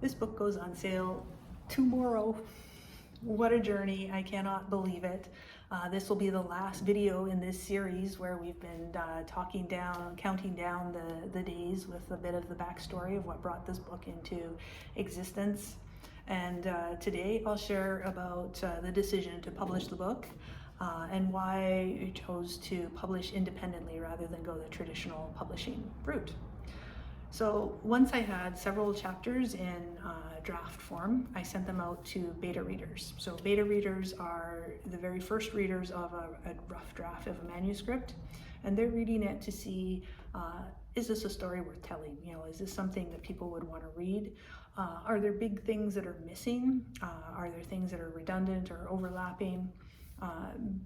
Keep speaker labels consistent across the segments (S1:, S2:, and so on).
S1: This book goes on sale tomorrow. What a journey, I cannot believe it. This will be the last video in this series where we've been counting down the days with a bit of the backstory of what brought this book into existence. And today I'll share about the decision to publish the book and why I chose to publish independently rather than go the traditional publishing route. So once I had several chapters in draft form, I sent them out to beta readers. So beta readers are the very first readers of a rough draft of a manuscript, and they're reading it to see, is this a story worth telling? You know, is this something that people would want to read? Are there big things that are missing? Are there things that are redundant or overlapping?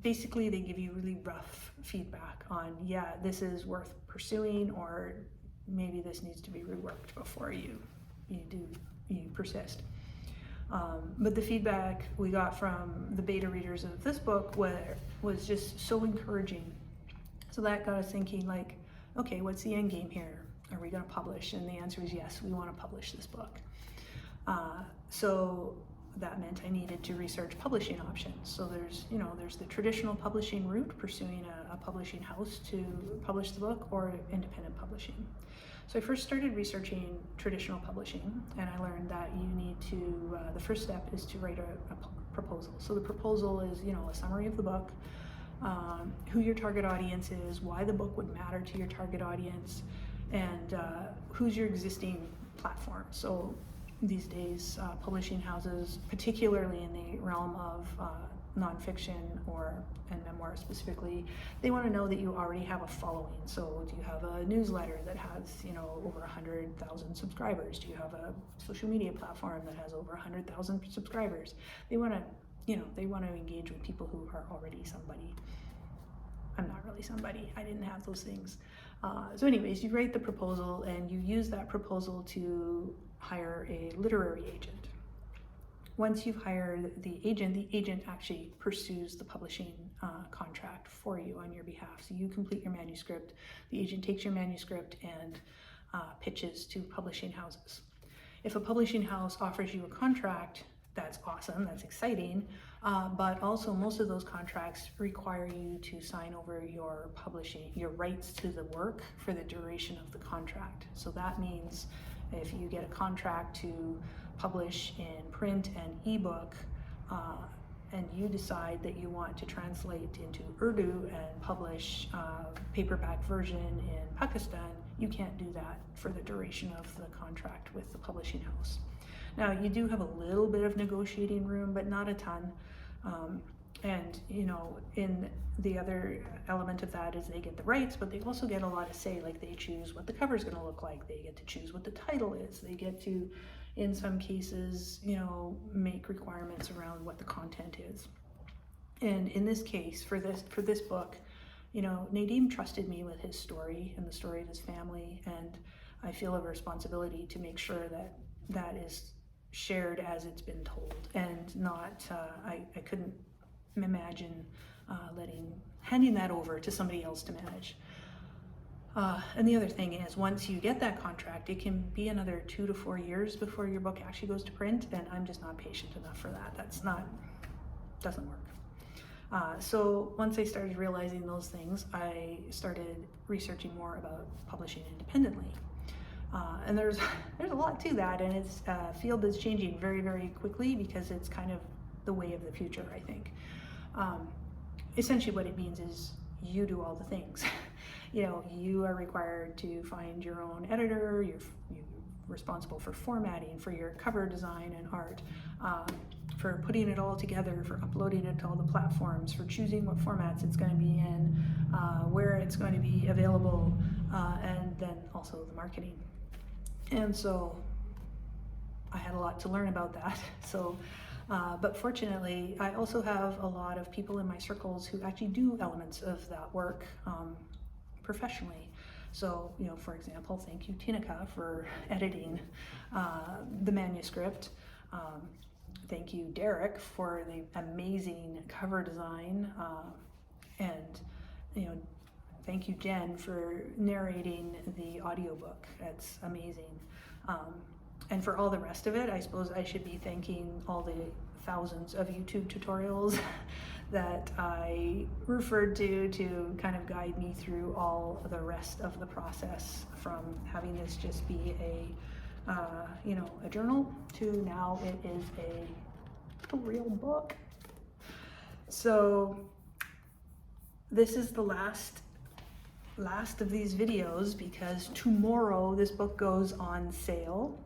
S1: Basically, they give you really rough feedback on, yeah, this is worth pursuing, or maybe this needs to be reworked before you persist. But the feedback we got from the beta readers of this book was just so encouraging. So that got us thinking, like, okay, what's the end game here? Are we going to publish? And the answer is yes, we want to publish this book. So that meant I needed to research publishing options. So there's the traditional publishing route, pursuing a publishing house to publish the book, or independent publishing. So I first started researching traditional publishing, and I learned that you need to, the first step is to write a proposal. So the proposal is, a summary of the book, who your target audience is, why the book would matter to your target audience, and who's your existing platform. So these days, publishing houses, particularly in the realm of nonfiction and memoir specifically, they want to know that you already have a following. So do you have a newsletter that has over 100,000 subscribers? Do you have a social media platform that has over 100,000 subscribers? They want to engage with people who are already somebody. I'm not really somebody. I didn't have those things. So anyways, you write the proposal and you use that proposal to hire a literary agent. Once you've hired the agent actually pursues the publishing contract for you on your behalf. So you complete your manuscript, the agent takes your manuscript and pitches to publishing houses. If a publishing house offers you a contract, that's awesome, that's exciting, but also most of those contracts require you to sign over your rights to the work for the duration of the contract. So that means if you get a contract to publish in print and ebook, and you decide that you want to translate into Urdu and publish a paperback version in Pakistan, you can't do that for the duration of the contract with the publishing house. Now, you do have a little bit of negotiating room, but not a ton. And in the other element of that is they get the rights, but they also get a lot of say. Like, they choose what the cover is going to look like. They get to choose what the title is. They get to, in some cases, make requirements around what the content is. And in this case, for this book, Nadim trusted me with his story and the story of his family, and I feel a responsibility to make sure that that is shared as it's been told, and not I couldn't imagine handing that over to somebody else to manage. And the other thing is, once you get that contract, it can be another 2 to 4 years before your book actually goes to print, and I'm just not patient enough for that. Doesn't work. So once I started realizing those things, I started researching more about publishing independently. And there's a lot to that, and it's a field that's changing very, very quickly because it's kind of the way of the future, I think. Essentially what it means is you do all the things. You are required to find your own editor, you're responsible for formatting, for your cover design and art, for putting it all together, for uploading it to all the platforms, for choosing what formats it's going to be in, where it's going to be available, and then also the marketing. And so I had a lot to learn about that. So, but fortunately, I also have a lot of people in my circles who actually do elements of that work professionally. So, for example, thank you, Tinika, for editing the manuscript. Thank you, Derek, for the amazing cover design, and thank you, Jen, for narrating the audiobook. It's amazing. And for all the rest of it, I suppose I should be thanking all the thousands of YouTube tutorials that I referred to kind of guide me through all the rest of the process, from having this just be a journal to now it is a real book. So this is the last of these videos, because tomorrow this book goes on sale.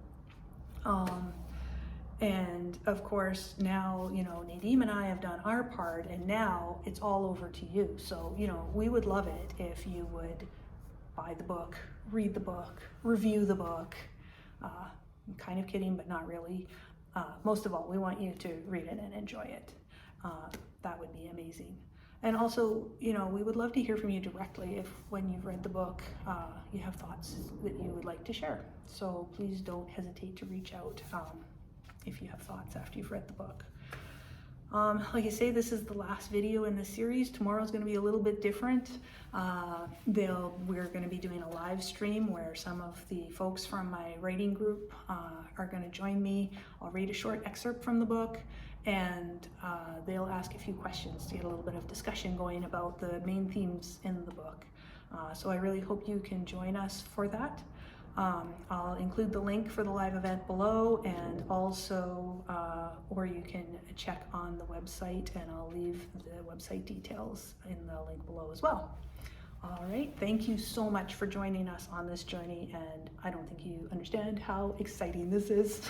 S1: And of course now, Nadim and I have done our part, and now it's all over to you. So, we would love it if you would buy the book, read the book, review the book. I'm kind of kidding, but not really. Most of all, we want you to read it and enjoy it. That would be amazing. And also, we would love to hear from you directly if, when you've read the book, you have thoughts that you would like to share. So please don't hesitate to reach out if you have thoughts after you've read the book. Like I say, this is the last video in the series. Tomorrow's going to be a little bit different. We're going to be doing a live stream where some of the folks from my writing group are going to join me. I'll read a short excerpt from the book, and they'll ask a few questions to get a little bit of discussion going about the main themes in the book. So I really hope you can join us for that. I'll include the link for the live event below, and also, or you can check on the website, and I'll leave the website details in the link below as well. All right, thank you so much for joining us on this journey, and I don't think you understand how exciting this is.